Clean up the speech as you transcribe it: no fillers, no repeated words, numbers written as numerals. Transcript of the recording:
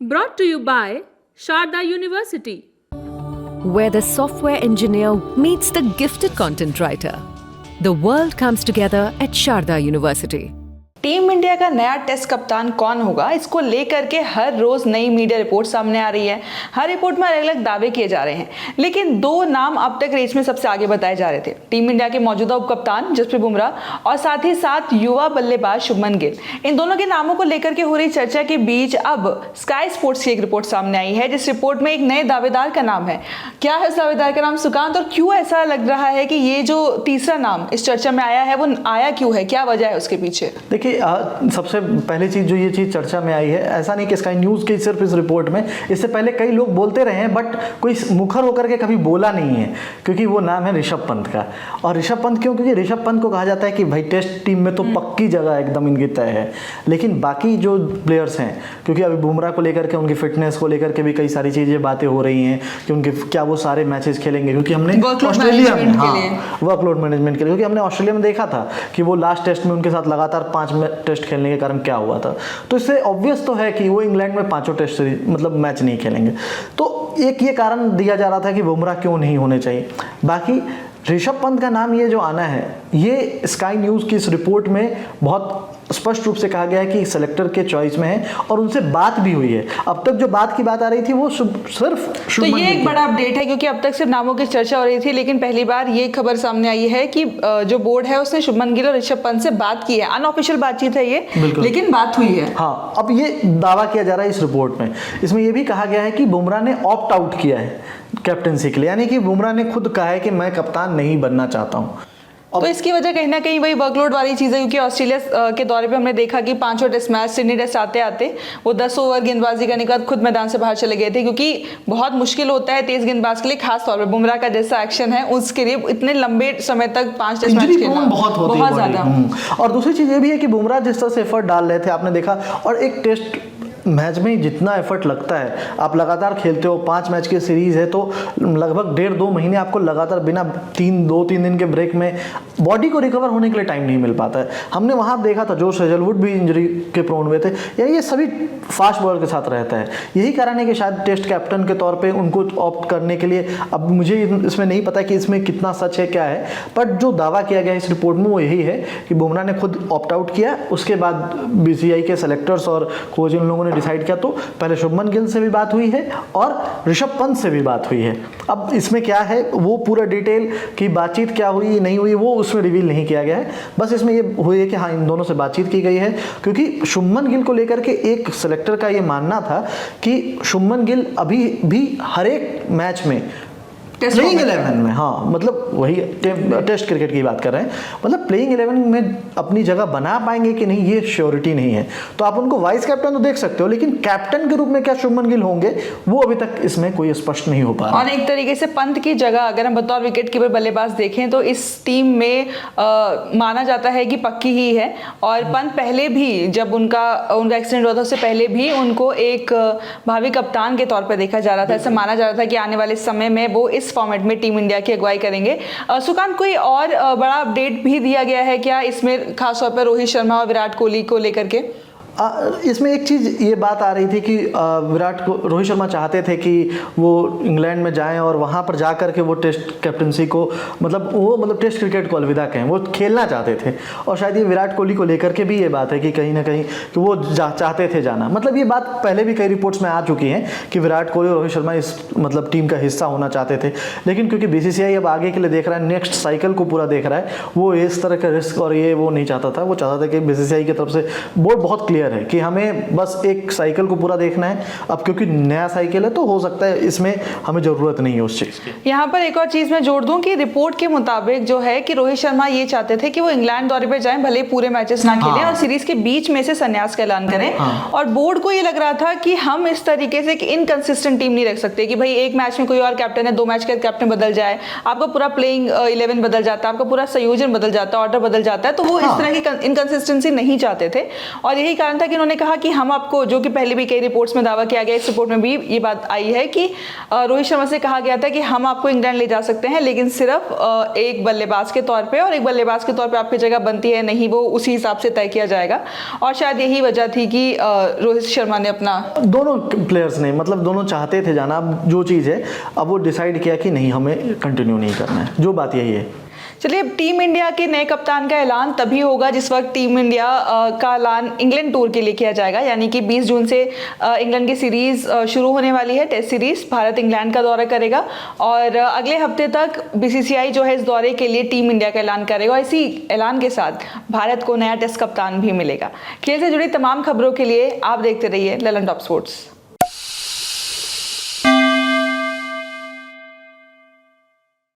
Brought to you by Sharda University. Where the software engineer meets the gifted content writer. The world comes together at Sharda University. Team India का नया test कप्तान कौन होगा, इसको लेकर के हर रोज नई मीडिया रिपोर्ट सामने आ रही है। हर रिपोर्ट में अलग अलग दावे किए जा रहे हैं, लेकिन दो नाम अब तक रेस में सबसे आगे बताए जा रहे थे। टीम इंडिया के मौजूदा उपकप्तान जसप्रीत बुमराह और साथ ही साथ युवा बल्लेबाज शुभमन गिल। इन दोनों के नामों को लेकर के हो रही चर्चा के बीच अब स्काई स्पोर्ट्स की एक रिपोर्ट सामने आई है, जिस रिपोर्ट में एक नए दावेदार का नाम है। क्या है उस दावेदार का नाम सुकांत, और क्यों ऐसा लग रहा है कि ये जो तीसरा नाम इस चर्चा में आया है वो आया क्यों है, क्या वजह है उसके पीछे? देखिए, सबसे पहली चीज जो ये चीज चर्चा में आई है, ऐसा नहीं कि स्काई न्यूज की सिर्फ इस रिपोर्ट में, इससे पहले कई लोग बोलते रहे हैं, बट कोई मुखर होकर के कभी बोला नहीं है, क्योंकि वो नाम है ऋषभ पंत का। और ऋषभ पंत क्यों? क्योंकि ऋषभ पंत को कहा जाता है कि भाई टेस्ट टीम में तो पक्की जगह एकदम इनकी तय है। लेकिन बाकी जो प्लेयर्स हैं, क्योंकि अभी बुमराह को लेकर के, उनकी फिटनेस को लेकर के भी कई सारी चीजें बातें हो रही हैं कि उनके क्या वो सारे मैचेस खेलेंगे, क्योंकि हमने ऑस्ट्रेलिया में वर्कलोड मैनेजमेंट के लिए, क्योंकि हमने ऑस्ट्रेलिया में देखा था कि वो लास्ट टेस्ट में उनके साथ लगातार 5 टेस्ट खेलने के कारण क्या हुआ था। तो इससे ऑब्वियस तो है कि वो इंग्लैंड में 5 टेस्ट सीरीज मतलब मैच नहीं खेलेंगे। तो एक ये कारण दिया जा रहा था कि बुमराह क्यों नहीं होने चाहिए। बाकी ऋषभ पंत का नाम ये जो आना है, ये स्काई न्यूज की इस रिपोर्ट में बहुत स्पष्ट रूप से कहा गया है कि सिलेक्टर के चॉइस में है और उनसे बात भी हुई है। अब तक जो बात आ रही थी वो सिर्फ तो ये एक बड़ा अपडेट है, क्योंकि अब तक सिर्फ नामों की चर्चा हो रही थी, लेकिन पहली बार ये खबर सामने आई है कि जो बोर्ड है उसने शुभमन गिल और ऋषभ पंत से बात की है। अनऑफिशियल बातचीत है ये, लेकिन बात हुई है। हाँ, अब ये दावा किया जा रहा है इस रिपोर्ट में। इसमें यह भी कहा गया है कि बुमराह ने ऑप्ट आउट किया है कैप्टनसी के लिए, यानी कि बुमराह ने खुद कहा है कि मैं कप्तान नहीं बनना चाहता हूँ। तो इसकी वजह कहीं ना कहीं वही वर्कलोड वाली चीज़ है, क्योंकि ऑस्ट्रेलिया के दौरे पे हमने देखा कि 5 टेस्ट मैच, सिडनी टेस्ट आते आते वो 10 ओवर गेंदबाजी करने के बाद खुद मैदान से बाहर चले गए थे, क्योंकि बहुत मुश्किल होता है तेज गेंदबाज के लिए, खास तौर पर बुमराह का जैसा एक्शन है उसके लिए इतने लंबे समय तक 5 टेस्ट मैच खेलना बहुत ज़्यादा। और दूसरी चीज़ ये भी है कि बुमराह जिस तरह से एफर्ट डाल रहे थे, आपने देखा, और एक टेस्ट मैच में जितना एफर्ट लगता है, आप लगातार खेलते हो, 5 मैच की सीरीज है, तो लगभग 1.5-2 महीने आपको लगातार बिना 2-3 दिन के ब्रेक में बॉडी को रिकवर होने के लिए टाइम नहीं मिल पाता है। हमने वहाँ देखा था जोश हेजलवुड भी इंजरी के प्रोन हुए थे, या ये सभी फास्ट बॉलर के साथ रहता है। यही कारण है कि शायद टेस्ट कैप्टन के तौर पर उनको ऑप्ट करने के लिए, अब मुझे इसमें नहीं पता कि इसमें कितना सच है क्या है, बट जो दावा किया गया इस रिपोर्ट में वो यही है कि बुमराह ने खुद ऑप्ट आउट किया। उसके बाद बीसीसीआई के सेलेक्टर्स और कोच इन लोगों ने डिसाइड किया, तो पहले शुभमन गिल से भी बात हुई है और ऋषभ पंत से भी बात हुई है। अब इसमें क्या है, वो पूरा डिटेल की बातचीत क्या हुई नहीं हुई वो उसमें रिवील नहीं किया गया है। बस इसमें ये हुई है कि हाँ, इन दोनों से बातचीत की गई है, क्योंकि शुभमन गिल को लेकर के एक सेलेक्टर का ये मानना था कि शुभमन गिल अभी भी हर एक मैच में प्लेइंग 11 में, हाँ मतलब वही टेस्ट क्रिकेट की बात कर रहे हैं, मतलब प्लेइंग 11 में अपनी जगह बना पाएंगे कि नहीं ये श्योरिटी नहीं है। तो आप उनको वाइस कैप्टन तो देख सकते हो, लेकिन कैप्टन के रूप में क्या शुभमन गिल होंगे वो अभी तक इसमें कोई स्पष्ट नहीं हो पा रहा। और एक तरीके से पंत की जगह अगर हम बतौर विकेट कीपर बल्लेबाज देखें तो इस टीम में माना जाता है कि पक्की ही है। और पंत पहले भी जब उनका एक्सीडेंट हुआ था उससे पहले भी उनको एक भावी कप्तान के तौर पर देखा जा रहा था। ऐसा माना जा रहा था कि आने वाले समय में वो इस फॉर्मेट में टीम इंडिया की अगुवाई करेंगे। सुकांत, कोई और बड़ा अपडेट भी दिया गया है क्या इसमें, खासतौर पर रोहित शर्मा और विराट कोहली को लेकर के? इसमें एक चीज़ ये बात आ रही थी कि रोहित शर्मा चाहते थे कि वो इंग्लैंड में जाएं और वहाँ पर जा कर के वो टेस्ट कैप्टनसी को मतलब टेस्ट क्रिकेट को अलविदा कहें, वो खेलना चाहते थे। और शायद ये विराट कोहली को लेकर के भी ये बात है कि कहीं ना कहीं कि वो चाहते थे जाना। मतलब ये बात पहले भी कई रिपोर्ट्स में आ चुकी हैं कि विराट कोहली और रोहित शर्मा इस मतलब टीम का हिस्सा होना चाहते थे, लेकिन क्योंकि बीसीसीआई अब आगे के लिए देख रहा है, नेक्स्ट साइकिल को पूरा देख रहा है, वो इस तरह का रिस्क और ये वो नहीं चाहता था। वो चाहता था कि बीसीसीआई की तरफ से बोर्ड बहुत क्लियर है कि हमें बस एक साइकिल को पूरा देखना है। अब क्योंकि नया साइकिल है तो हो सकता है इसमें हमें जरूरत नहीं है उस चीज की। यहाँ पर एक और चीज मैं जोड़ दूं कि रिपोर्ट के मुताबिक जो है कि रोहित शर्मा ये चाहते थे कि वो इंग्लैंड दौरे पर जाएं, भले पूरे मैचेस ना खेलें और सीरीज के बीच में से संन्यास का ऐलान करें। और बोर्ड को ये लग रहा था कि हम इस तरीके से इनकंसिस्टेंट टीम नहीं रख सकते कि भाई एक मैच में कोई और कैप्टन है, 2 मैच के कैप्टन बदल जाए, आपका पूरा प्लेइंग 11 बदल जाता है, आपका पूरा संयोजन बदल जाता है, ऑर्डर बदल जाता है। तो वो इस तरह की इनकंसिस्टेंसी नहीं चाहते थे और यही कारण बयान था कि उन्होंने कहा कि हम आपको, जो कि पहले भी कई रिपोर्ट्स में दावा किया गया, इस रिपोर्ट में भी ये बात आई है कि रोहित शर्मा से कहा गया था कि हम आपको इंग्लैंड ले जा सकते हैं, लेकिन सिर्फ एक बल्लेबाज के तौर पे, और एक बल्लेबाज के तौर पे आपकी जगह बनती है नहीं, वो उसी हिसाब से तय किया जाएगा। और शायद यही वजह थी कि रोहित शर्मा ने अपना, दोनों प्लेयर्स ने, मतलब दोनों चाहते थे जाना, अब जो चीज़ है अब वो डिसाइड किया कि नहीं, हमें कंटिन्यू नहीं करना है, जो बात यही है। चलिए, अब टीम इंडिया के नए कप्तान का ऐलान तभी होगा जिस वक्त टीम इंडिया का ऐलान इंग्लैंड टूर के लिए किया जाएगा, यानी कि 20 जून से इंग्लैंड की सीरीज शुरू होने वाली है, टेस्ट सीरीज। भारत इंग्लैंड का दौरा करेगा और अगले हफ्ते तक बीसीसीआई जो है इस दौरे के लिए टीम इंडिया का ऐलान करेगा, और इसी ऐलान के साथ भारत को नया टेस्ट कप्तान भी मिलेगा। खेल से जुड़ी तमाम खबरों के लिए आप देखते रहिए ललन टॉप स्पोर्ट्स।